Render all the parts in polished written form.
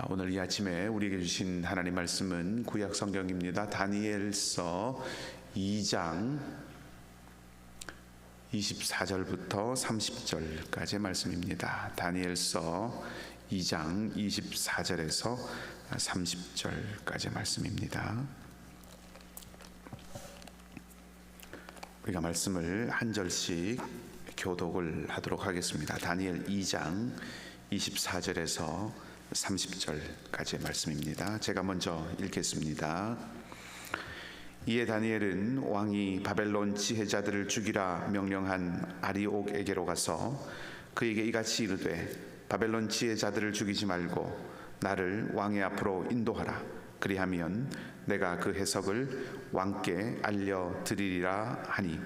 오늘 이 아침에 우리에게 주신 하나님 말씀은 구약 성경입니다. 다니엘서 2장 24절부터 30절까지의 말씀입니다. 다니엘서 2장 24절에서 30절까지의 말씀입니다. 우리가 말씀을 한 절씩 교독을 하도록 하겠습니다. 다니엘 2장 24절에서 30절까지의 말씀입니다. 제가 먼저 읽겠습니다. 이에 다니엘은 왕이 바벨론 지혜자들을 죽이라 명령한 아리옥에게로 가서 그에게 이같이 이르되 바벨론 지혜자들을 죽이지 말고 나를 왕의 앞으로 인도하라. 그리하면 내가 그 해석을 왕께 알려드리리라 하니,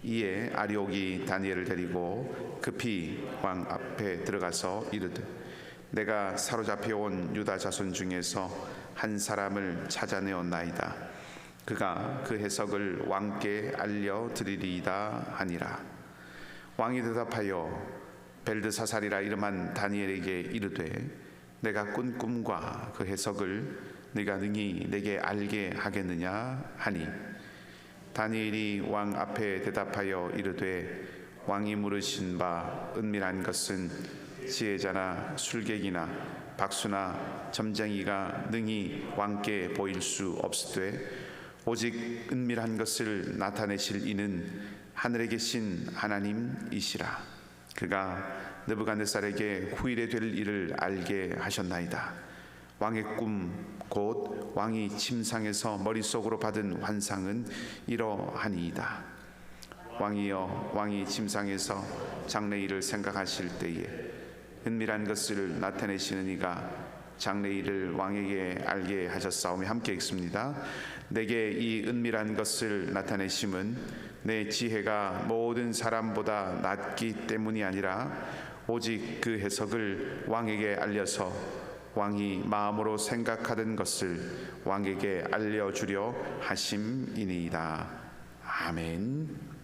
이에 아리옥이 다니엘을 데리고 급히 왕 앞에 들어가서 이르되 내가 사로잡혀온 유다 자손 중에서 한 사람을 찾아내었나이다. 그가 그 해석을 왕께 알려드리리이다 하니라. 왕이 대답하여 벨드사살이라 이름한 다니엘에게 이르되 내가 꾼 꿈과 그 해석을 네가 능히 내게 알게 하겠느냐 하니, 다니엘이 왕 앞에 대답하여 이르되 왕이 물으신 바 은밀한 것은 지혜자나 술객이나 박수나 점쟁이가 능히 왕께 보일 수 없으되 오직 은밀한 것을 나타내실 이는 하늘에 계신 하나님이시라. 그가 느부갓네살에게 후일에 될 일을 알게 하셨나이다. 왕의 꿈 곧 왕이 침상에서 머릿속으로 받은 환상은 이러하니이다. 왕이여, 왕이 침상에서 장래일을 생각하실 때에 은밀한 것을 나타내시는 이가 장래일을 왕에게 알게 하셨사오며, 함께 읽습니다. 내게 이 은밀한 것을 나타내심은 내 지혜가 모든 사람보다 낮기 때문이 아니라 오직 그 해석을 왕에게 알려서 왕이 마음으로 생각하던 것을 왕에게 알려주려 하심이니이다. 아멘.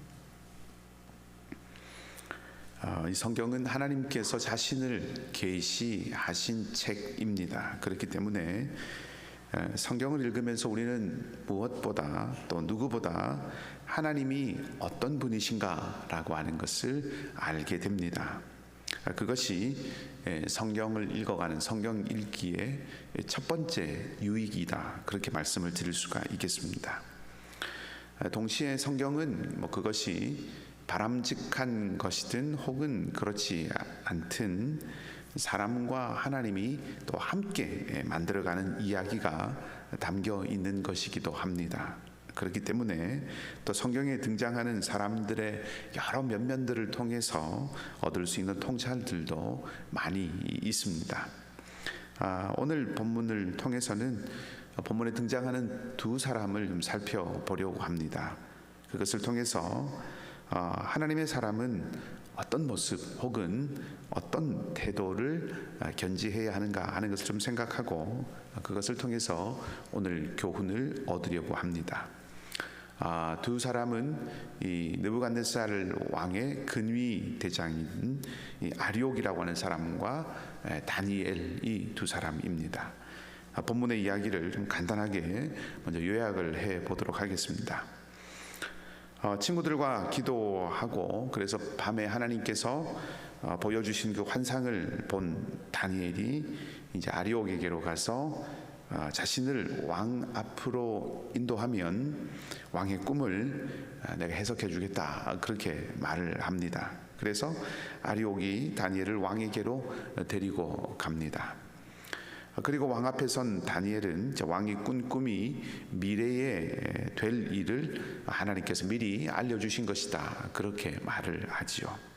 이 성경은 하나님께서 자신을 계시하신 책입니다. 그렇기 때문에 성경을 읽으면서 우리는 무엇보다 또 누구보다 하나님이 어떤 분이신가라고 하는 것을 알게 됩니다. 그것이 성경을 읽어가는 성경 읽기의 첫 번째 유익이다, 그렇게 말씀을 드릴 수가 있겠습니다. 동시에 성경은 그것이 바람직한 것이든 혹은 그렇지 않든 사람과 하나님이 또 함께 만들어가는 이야기가 담겨 있는 것이기도 합니다. 그렇기 때문에 또 성경에 등장하는 사람들의 여러 면면들을 통해서 얻을 수 있는 통찰들도 많이 있습니다. 오늘 본문을 통해서는 본문에 등장하는 두 사람을 좀 살펴보려고 합니다. 그것을 통해서 하나님의 사람은 어떤 모습 혹은 어떤 태도를 견지해야 하는가 하는 것을 좀 생각하고 그것을 통해서 오늘 교훈을 얻으려고 합니다. 두 사람은 이 느부갓네살 왕의 근위 대장인 이 아리옥이라고 하는 사람과 다니엘, 이 두 사람입니다. 본문의 이야기를 좀 간단하게 먼저 요약을 해 보도록 하겠습니다. 친구들과 기도하고 그래서 밤에 하나님께서 보여주신 그 환상을 본 다니엘이 이제 아리옥에게로 가서 자신을 왕 앞으로 인도하면 왕의 꿈을 내가 해석해 주겠다, 그렇게 말을 합니다. 그래서 아리옥이 다니엘을 왕에게로 데리고 갑니다. 그리고 왕 앞에 선 다니엘은 왕이 꾼 꿈이 미래에 될 일을 하나님께서 미리 알려주신 것이다, 그렇게 말을 하지요.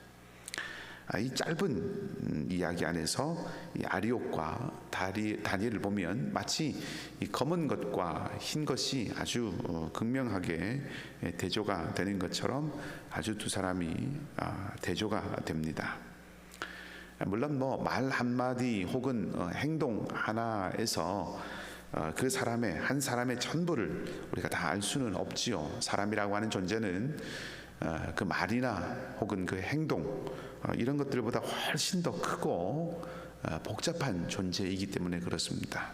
이 짧은 이야기 안에서 이 아리옥과 다니엘을 보면 마치 이 검은 것과 흰 것이 아주 극명하게 대조가 되는 것처럼 아주 두 사람이 대조가 됩니다. 물론 말 한마디 혹은 행동 하나에서 그 사람의 한 사람의 전부를 우리가 다 알 수는 없지요. 사람이라고 하는 존재는 그 말이나 혹은 그 행동 이런 것들보다 훨씬 더 크고 복잡한 존재이기 때문에 그렇습니다.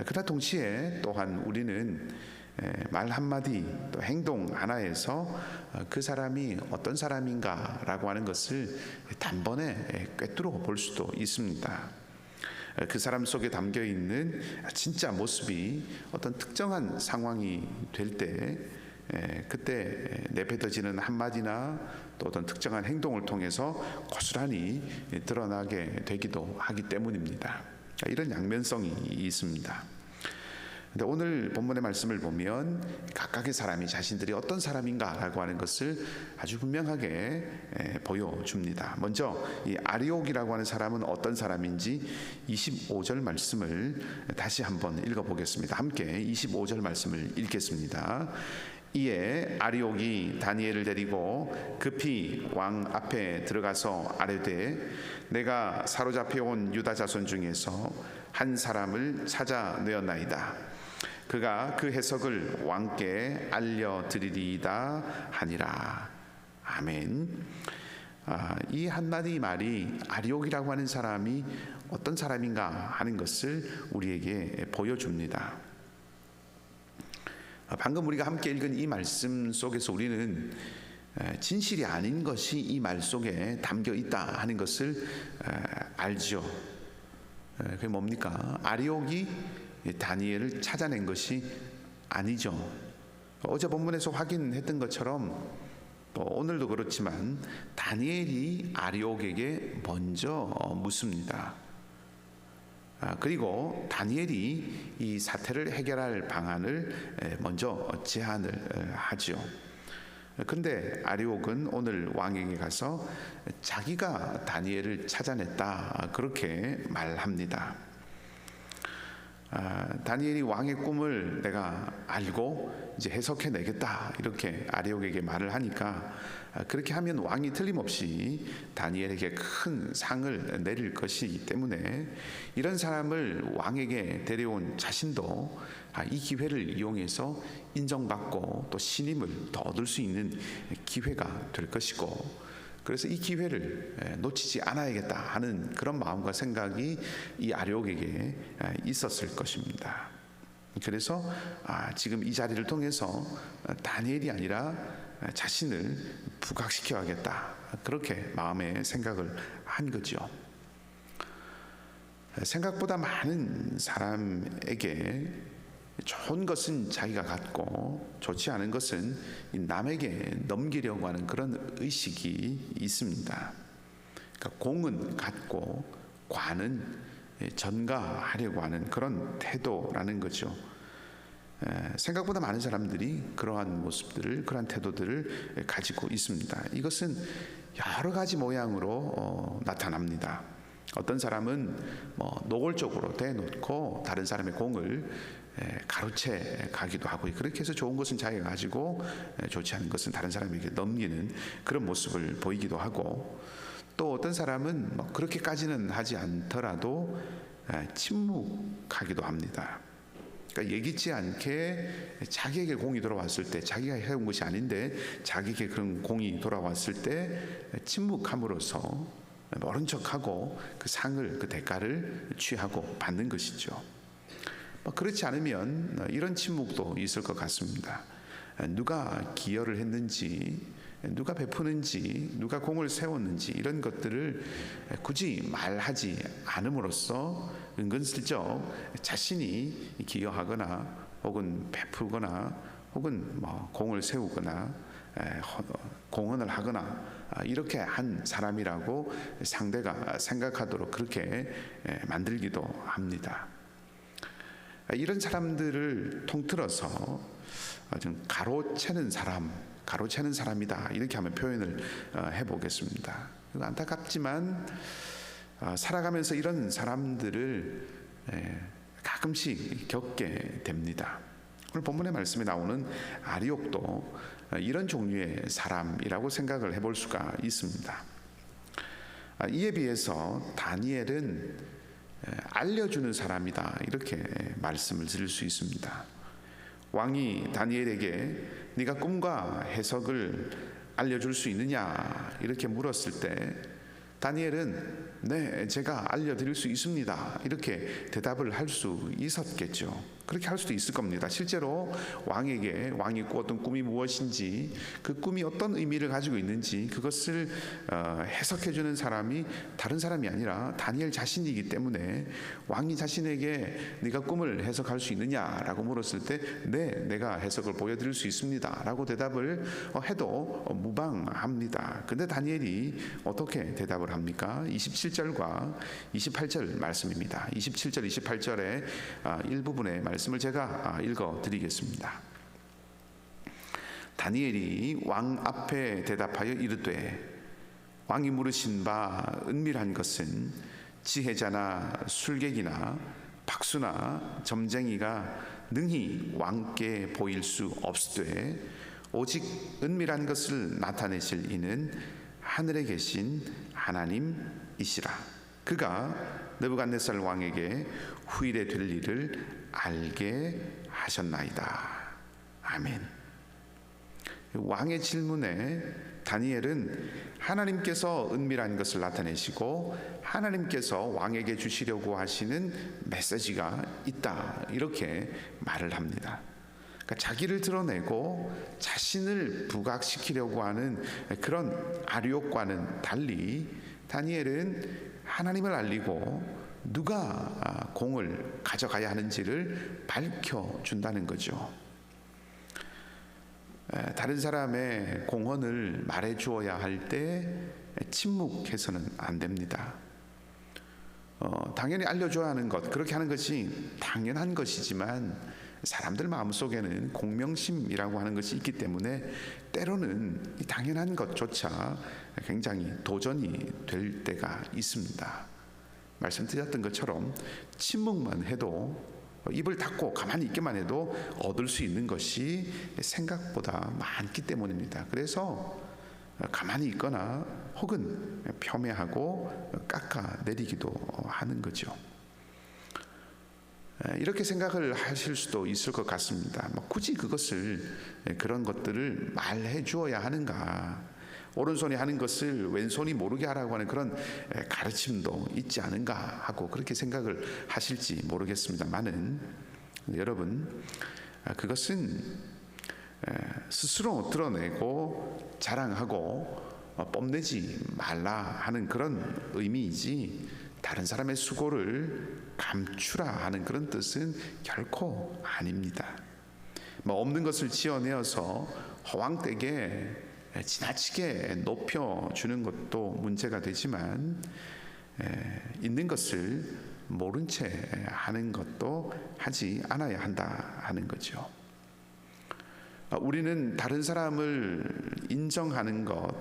그러나 동시에 또한 우리는 말 한마디 또 행동 하나에서 그 사람이 어떤 사람인가라고 하는 것을 단번에 꿰뚫어 볼 수도 있습니다. 그 사람 속에 담겨 있는 진짜 모습이 어떤 특정한 상황이 될 때 그때 내뱉어지는 한마디나 또 어떤 특정한 행동을 통해서 고스란히 드러나게 되기도 하기 때문입니다. 이런 양면성이 있습니다. 근데 오늘 본문의 말씀을 보면 각각의 사람이 자신들이 어떤 사람인가라고 하는 것을 아주 분명하게 보여줍니다. 먼저 이 아리옥이라고 하는 사람은 어떤 사람인지 25절 말씀을 다시 한번 읽어보겠습니다. 함께 25절 말씀을 읽겠습니다. 이에 아리옥이 다니엘을 데리고 급히 왕 앞에 들어가서 아뢰되 내가 사로잡혀온 유다 자손 중에서 한 사람을 찾아내었나이다. 그가 그 해석을 왕께 알려드리리이다 하니라. 아멘. 이 한마디 말이 아리옥이라고 하는 사람이 어떤 사람인가 하는 것을 우리에게 보여줍니다. 방금 우리가 함께 읽은 이 말씀 속에서 우리는 진실이 아닌 것이 이 말 속에 담겨 있다 하는 것을 알죠. 그게 뭡니까? 아리옥이 다니엘을 찾아낸 것이 아니죠. 어제 본문에서 확인했던 것처럼 오늘도 그렇지만 다니엘이 아리옥에게 먼저 묻습니다. 그리고 다니엘이 이 사태를 해결할 방안을 먼저 제안을 하죠. 근데 아리옥은 오늘 왕에게 가서 자기가 다니엘을 찾아냈다 그렇게 말합니다. 다니엘이 왕의 꿈을 내가 알고 이제 해석해 내겠다 이렇게 아리옥에게 말을 하니까 그렇게 하면 왕이 틀림없이 다니엘에게 큰 상을 내릴 것이기 때문에 이런 사람을 왕에게 데려온 자신도 이 기회를 이용해서 인정받고 또 신임을 더 얻을 수 있는 기회가 될 것이고, 그래서 이 기회를 놓치지 않아야겠다 하는 그런 마음과 생각이 이 아리옥에게 있었을 것입니다. 그래서 지금 이 자리를 통해서 다니엘이 아니라 자신을 부각시켜야겠다 그렇게 마음에 생각을 한 거죠. 생각보다 많은 사람에게 좋은 것은 자기가 갖고 좋지 않은 것은 남에게 넘기려고 하는 그런 의식이 있습니다. 그러니까 공은 갖고 관은 전가하려고 하는 그런 태도라는 거죠. 생각보다 많은 사람들이 그러한 모습들을, 그러한 태도들을 가지고 있습니다. 이것은 여러 가지 모양으로 나타납니다. 어떤 사람은 노골적으로 대놓고 다른 사람의 공을 가로채 가기도 하고, 그렇게 해서 좋은 것은 자기가 가지고 좋지 않은 것은 다른 사람에게 넘기는 그런 모습을 보이기도 하고, 또 어떤 사람은 그렇게까지는 하지 않더라도 침묵하기도 합니다. 그러니까 예기치 않게 자기에게 공이 돌아왔을 때, 자기가 해온 것이 아닌데 자기에게 그런 공이 돌아왔을 때 침묵함으로써 모른 척하고 그 상을, 그 대가를 취하고 받는 것이죠. 그렇지 않으면 이런 침묵도 있을 것 같습니다. 누가 기여를 했는지, 누가 베푸는지, 누가 공을 세웠는지 이런 것들을 굳이 말하지 않음으로써 은근슬쩍 자신이 기여하거나 혹은 베푸거나 혹은 공을 세우거나 공헌을 하거나 이렇게 한 사람이라고 상대가 생각하도록 그렇게 만들기도 합니다. 이런 사람들을 통틀어서 좀 가로채는 사람이다 이렇게 한번 표현을 해보겠습니다. 안타깝지만 살아가면서 이런 사람들을 가끔씩 겪게 됩니다. 오늘 본문의 말씀에 나오는 아리옥도 이런 종류의 사람이라고 생각을 해볼 수가 있습니다. 이에 비해서 다니엘은 알려주는 사람이다 이렇게 말씀을 드릴 수 있습니다. 왕이 다니엘에게 네가 꿈과 해석을 알려줄 수 있느냐 이렇게 물었을 때 다니엘은 네, 제가 알려드릴 수 있습니다, 이렇게 대답을 할 수 있었겠죠. 그렇게 할 수도 있을 겁니다. 실제로 왕이 꾸었던 꿈이 무엇인지, 그 꿈이 어떤 의미를 가지고 있는지 그것을 해석해주는 사람이 다른 사람이 아니라 다니엘 자신이기 때문에 왕이 자신에게 네가 꿈을 해석할 수 있느냐라고 물었을 때 네, 내가 해석을 보여드릴 수 있습니다 라고 대답을 해도 무방합니다. 근데 다니엘이 어떻게 대답을 합니까? 27절과 28절 말씀입니다. 27절 28절의 일부분의 말씀을 제가 읽어드리겠습니다. 다니엘이 왕 앞에 대답하여 이르되 왕이 물으신 바 은밀한 것은 지혜자나 술객이나 박수나 점쟁이가 능히 왕께 보일 수 없으되 오직 은밀한 것을 나타내실 이는 하늘에 계신 하나님이시라. 그가 느부갓네살 왕에게 후일에 될 일을 알게 하셨나이다. 아멘. 왕의 질문에 다니엘은 하나님께서 은밀한 것을 나타내시고 하나님께서 왕에게 주시려고 하시는 메시지가 있다, 이렇게 말을 합니다. 그러니까 자기를 드러내고 자신을 부각시키려고 하는 그런 아리옥과는 달리 다니엘은 하나님을 알리고 누가 공을 가져가야 하는지를 밝혀준다는 거죠. 다른 사람의 공헌을 말해주어야 할 때 침묵해서는 안 됩니다. 당연히 알려줘야 하는 것, 그렇게 하는 것이 당연한 것이지만 사람들 마음속에는 공명심이라고 하는 것이 있기 때문에 때로는 이 당연한 것조차 굉장히 도전이 될 때가 있습니다. 말씀드렸던 것처럼 침묵만 해도, 입을 닫고 가만히 있기만 해도 얻을 수 있는 것이 생각보다 많기 때문입니다. 그래서 가만히 있거나 혹은 폄훼하고 깎아내리기도 하는 거죠. 이렇게 생각을 하실 수도 있을 것 같습니다. 굳이 그런 것들을 말해 주어야 하는가? 오른손이 하는 것을 왼손이 모르게 하라고 하는 그런 가르침도 있지 않은가 하고 그렇게 생각을 하실지 모르겠습니다만은, 여러분, 그것은 스스로 드러내고 자랑하고 뽐내지 말라 하는 그런 의미이지, 다른 사람의 수고를 감추라 하는 그런 뜻은 결코 아닙니다. 없는 것을 지어내어서 허황되게 지나치게 높여주는 것도 문제가 되지만, 있는 것을 모른 채 하는 것도 하지 않아야 한다 하는 거죠. 우리는 다른 사람을 인정하는 것,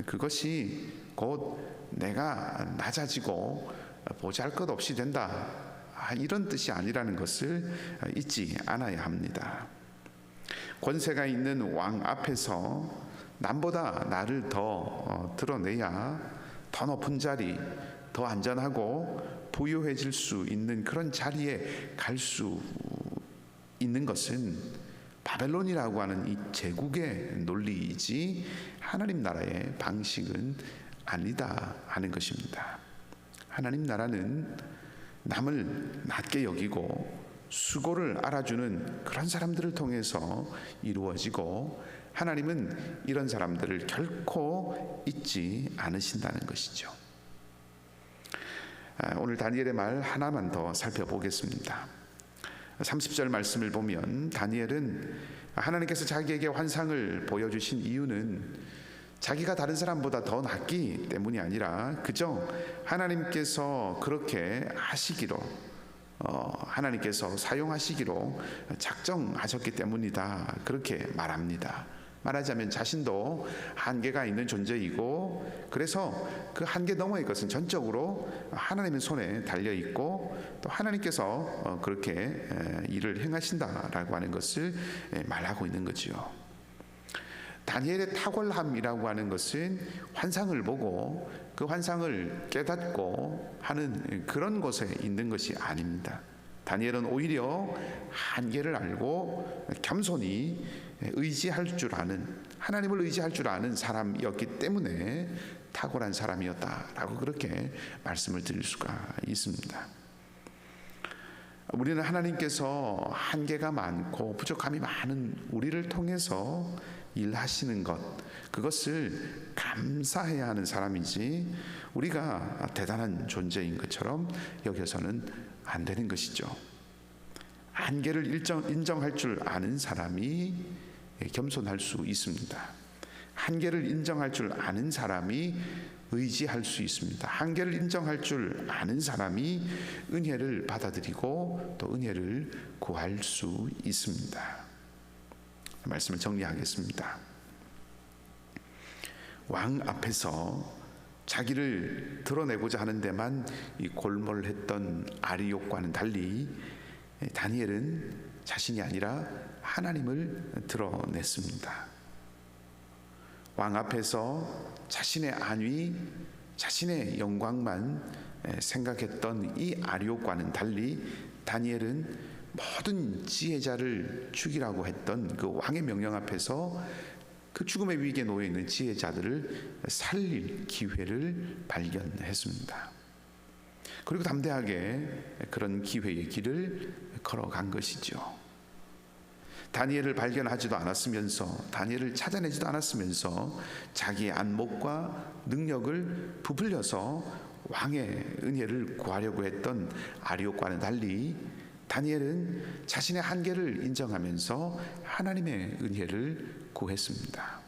그것이 곧 내가 낮아지고 보잘것없이 된다, 이런 뜻이 아니라는 것을 잊지 않아야 합니다. 권세가 있는 왕 앞에서 남보다 나를 더 드러내야 더 높은 자리, 더 안전하고 부유해질 수 있는 그런 자리에 갈 수 있는 것은 바벨론이라고 하는 이 제국의 논리이지 하나님 나라의 방식은 아니다 하는 것입니다. 하나님 나라는 남을 낮게 여기고 수고를 알아주는 그런 사람들을 통해서 이루어지고, 하나님은 이런 사람들을 결코 잊지 않으신다는 것이죠. 오늘 다니엘의 말 하나만 더 살펴보겠습니다. 30절 말씀을 보면 다니엘은 하나님께서 자기에게 환상을 보여주신 이유는 자기가 다른 사람보다 더 낫기 때문이 아니라 그저 하나님께서 그렇게 하시기로, 하나님께서 사용하시기로 작정하셨기 때문이다, 그렇게 말합니다. 말하자면 자신도 한계가 있는 존재이고, 그래서 그 한계 너머의 것은 전적으로 하나님의 손에 달려있고, 또 하나님께서 그렇게 일을 행하신다라고 하는 것을 말하고 있는 거지요. 다니엘의 탁월함이라고 하는 것은 환상을 보고 그 환상을 깨닫고 하는 그런 곳에 있는 것이 아닙니다. 다니엘은 오히려 한계를 알고 겸손히 의지할 줄 아는, 하나님을 의지할 줄 아는 사람이었기 때문에 탁월한 사람이었다라고 그렇게 말씀을 드릴 수가 있습니다. 우리는 하나님께서 한계가 많고 부족함이 많은 우리를 통해서 일하시는 것, 그것을 감사해야 하는 사람이지 우리가 대단한 존재인 것처럼 여겨서는 안 되는 것이죠. 한계를 인정할 줄 아는 사람이 겸손할 수 있습니다. 한계를 인정할 줄 아는 사람이 의지할 수 있습니다. 한계를 인정할 줄 아는 사람이 은혜를 받아들이고 또 은혜를 구할 수 있습니다. 말씀을 정리하겠습니다. 왕 앞에서 자기를 드러내고자 하는 데만 이 골몰했던 아리옥과는 달리 다니엘은 자신이 아니라 하나님을 드러냈습니다. 왕 앞에서 자신의 안위, 자신의 영광만 생각했던 이 아리옥과는 달리 다니엘은 모든 지혜자를 죽이라고 했던 그 왕의 명령 앞에서 그 죽음의 위기에 놓여 있는 지혜자들을 살릴 기회를 발견했습니다. 그리고 담대하게 그런 기회의 길을 걸어간 것이죠. 다니엘을 발견하지도 않았으면서, 다니엘을 찾아내지도 않았으면서 자기의 안목과 능력을 부풀려서 왕의 은혜를 구하려고 했던 아리옥과는 달리 다니엘은 자신의 한계를 인정하면서 하나님의 은혜를 구했습니다.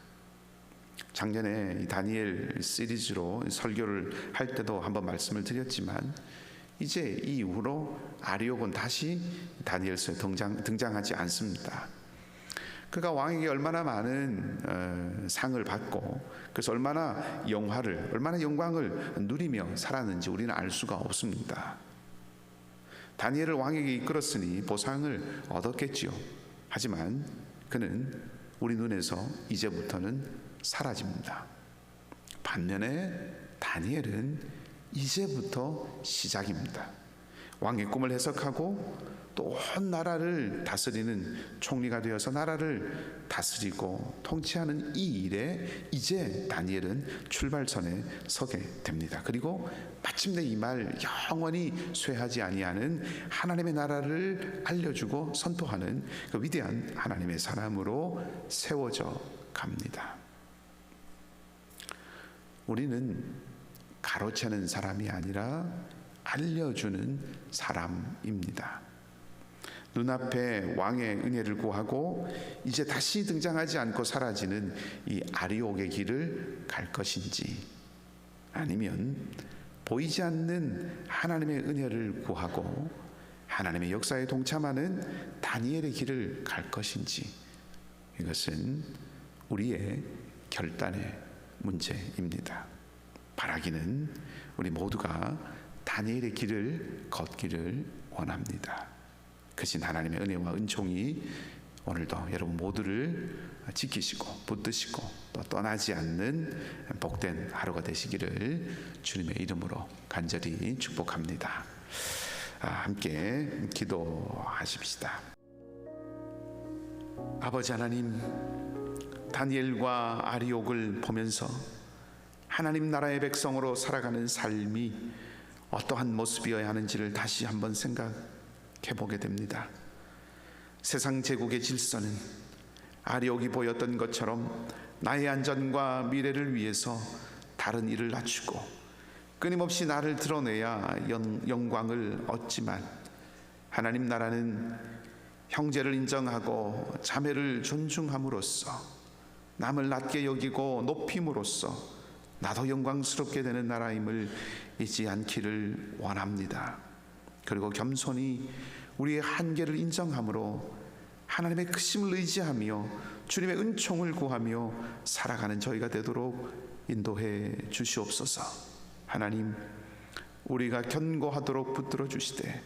작년에 다니엘 시리즈로 설교를 할 때도 한번 말씀을 드렸지만 이제 이 이후로 아리옥은 다시 다니엘서에 등장하지 않습니다. 그가 왕에게 얼마나 많은 상을 받고 그래서 얼마나 영광을 누리며 살았는지 우리는 알 수가 없습니다. 다니엘을 왕에게 이끌었으니 보상을 얻었겠지요. 하지만 그는 우리 눈에서 이제부터는 사라집니다. 반면에 다니엘은 이제부터 시작입니다. 왕의 꿈을 해석하고 또 온 나라를 다스리는 총리가 되어서 나라를 다스리고 통치하는 이 일에 이제 다니엘은 출발선에 서게 됩니다. 그리고 마침내 이 말 영원히 쇠하지 아니하는 하나님의 나라를 알려주고 선포하는 그 위대한 하나님의 사람으로 세워져 갑니다. 우리는 가로채는 사람이 아니라 알려주는 사람입니다. 눈앞에 왕의 은혜를 구하고 이제 다시 등장하지 않고 사라지는 이 아리옥의 길을 갈 것인지, 아니면 보이지 않는 하나님의 은혜를 구하고 하나님의 역사에 동참하는 다니엘의 길을 갈 것인지, 이것은 우리의 결단의 문제입니다. 바라기는 우리 모두가 다니엘의 길을 걷기를 원합니다. 크신 하나님의 은혜와 은총이 오늘도 여러분 모두를 지키시고 붙드시고 또 떠나지 않는 복된 하루가 되시기를 주님의 이름으로 간절히 축복합니다. 함께 기도하십시다. 아버지 하나님, 다니엘과 아리옥을 보면서 하나님 나라의 백성으로 살아가는 삶이 어떠한 모습이어야 하는지를 다시 한번 생각해보게 됩니다. 세상 제국의 질서는 아리옥이 보였던 것처럼 나의 안전과 미래를 위해서 다른 일을 낮추고 끊임없이 나를 드러내야 영광을 얻지만, 하나님 나라는 형제를 인정하고 자매를 존중함으로써 남을 낮게 여기고 높임으로써 나도 영광스럽게 되는 나라임을 잊지 않기를 원합니다. 그리고 겸손히 우리의 한계를 인정함으로 하나님의 크심을 의지하며 주님의 은총을 구하며 살아가는 저희가 되도록 인도해 주시옵소서. 하나님, 우리가 견고하도록 붙들어 주시되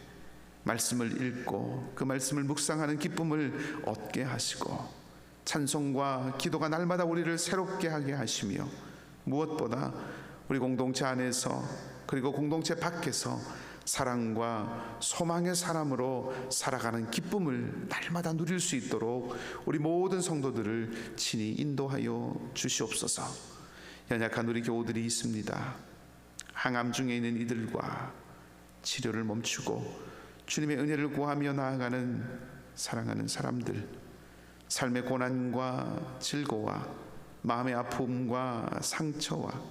말씀을 읽고 그 말씀을 묵상하는 기쁨을 얻게 하시고 찬송과 기도가 날마다 우리를 새롭게 하게 하시며 무엇보다 우리 공동체 안에서 그리고 공동체 밖에서 사랑과 소망의 사람으로 살아가는 기쁨을 날마다 누릴 수 있도록 우리 모든 성도들을 친히 인도하여 주시옵소서. 연약한 우리 교우들이 있습니다. 항암 중에 있는 이들과 치료를 멈추고 주님의 은혜를 구하며 나아가는 사랑하는 사람들, 삶의 고난과 즐거움과 마음의 아픔과 상처와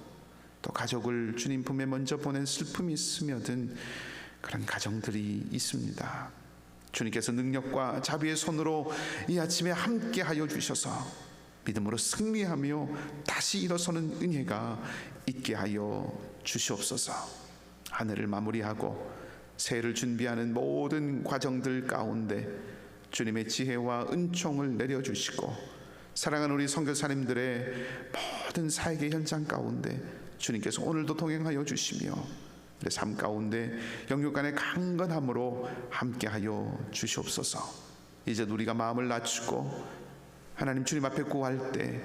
또 가족을 주님 품에 먼저 보낸 슬픔이 스며든 그런 가정들이 있습니다. 주님께서 능력과 자비의 손으로 이 아침에 함께하여 주셔서 믿음으로 승리하며 다시 일어서는 은혜가 있게 하여 주시옵소서. 하늘을 마무리하고 새해를 준비하는 모든 과정들 가운데 주님의 지혜와 은총을 내려주시고 사랑하는 우리 선교사님들의 모든 사역의 현장 가운데 주님께서 오늘도 동행하여 주시며 우리 삶 가운데 영육간의 강건함으로 함께하여 주시옵소서. 이제 우리가 마음을 낮추고 하나님 주님 앞에 구할 때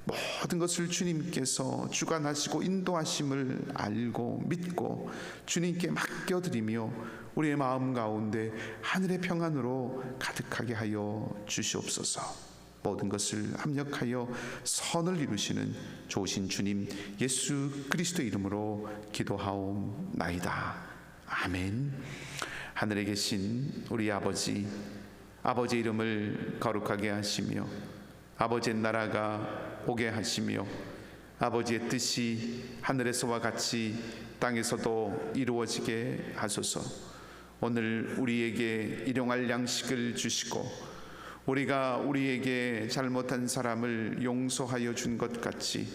모든 것을 주님께서 주관하시고 인도하심을 알고 믿고 주님께 맡겨드리며 우리의 마음 가운데 하늘의 평안으로 가득하게 하여 주시옵소서. 모든 것을 합력하여 선을 이루시는 좋으신 주님 예수 그리스도의 이름으로 기도하옵나이다. 아멘. 하늘에 계신 우리 아버지, 아버지의 이름을 거룩하게 하시며 아버지의 나라가 오게 하시며 아버지의 뜻이 하늘에서와 같이 땅에서도 이루어지게 하소서. 오늘 우리에게 일용할 양식을 주시고 우리가 우리에게 잘못한 사람을 용서하여 준 것 같이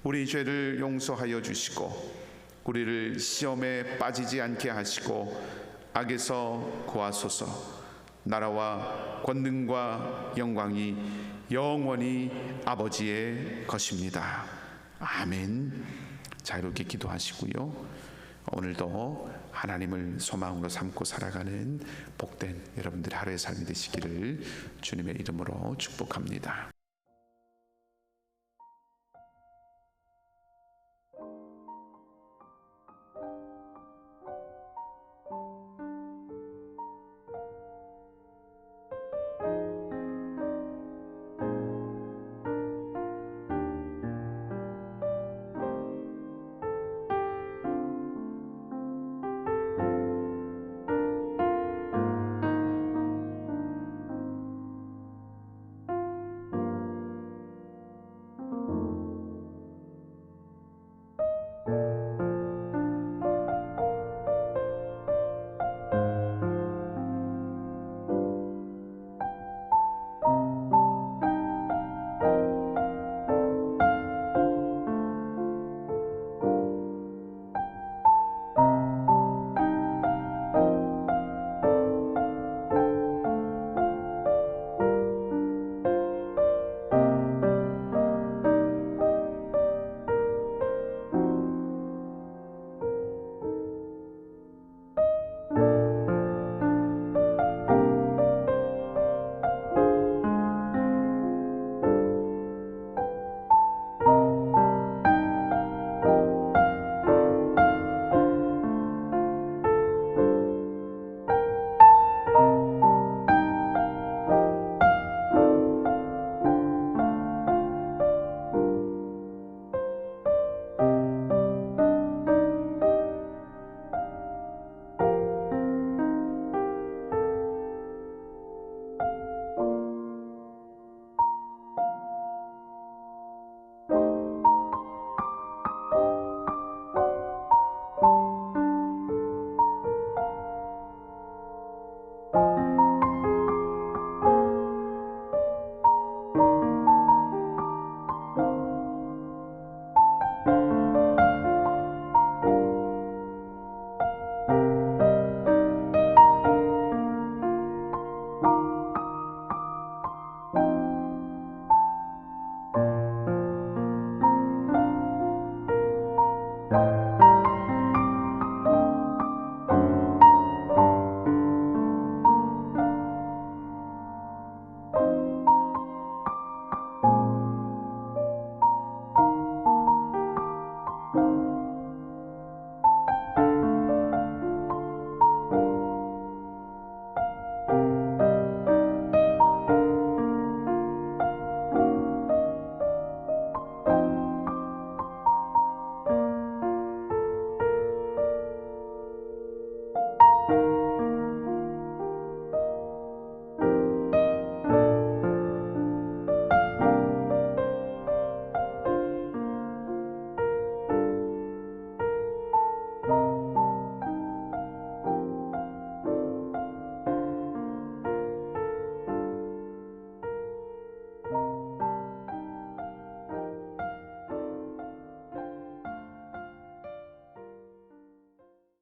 우리 죄를 용서하여 주시고 우리를 시험에 빠지지 않게 하시고 악에서 구하소서. 나라와 권능과 영광이 영원히 아버지의 것입니다. 아멘. 자, 이렇게 기도하시고요. 오늘도 하나님을 소망으로 삼고 살아가는 복된 여러분들의 하루의 삶이 되시기를 주님의 이름으로 축복합니다.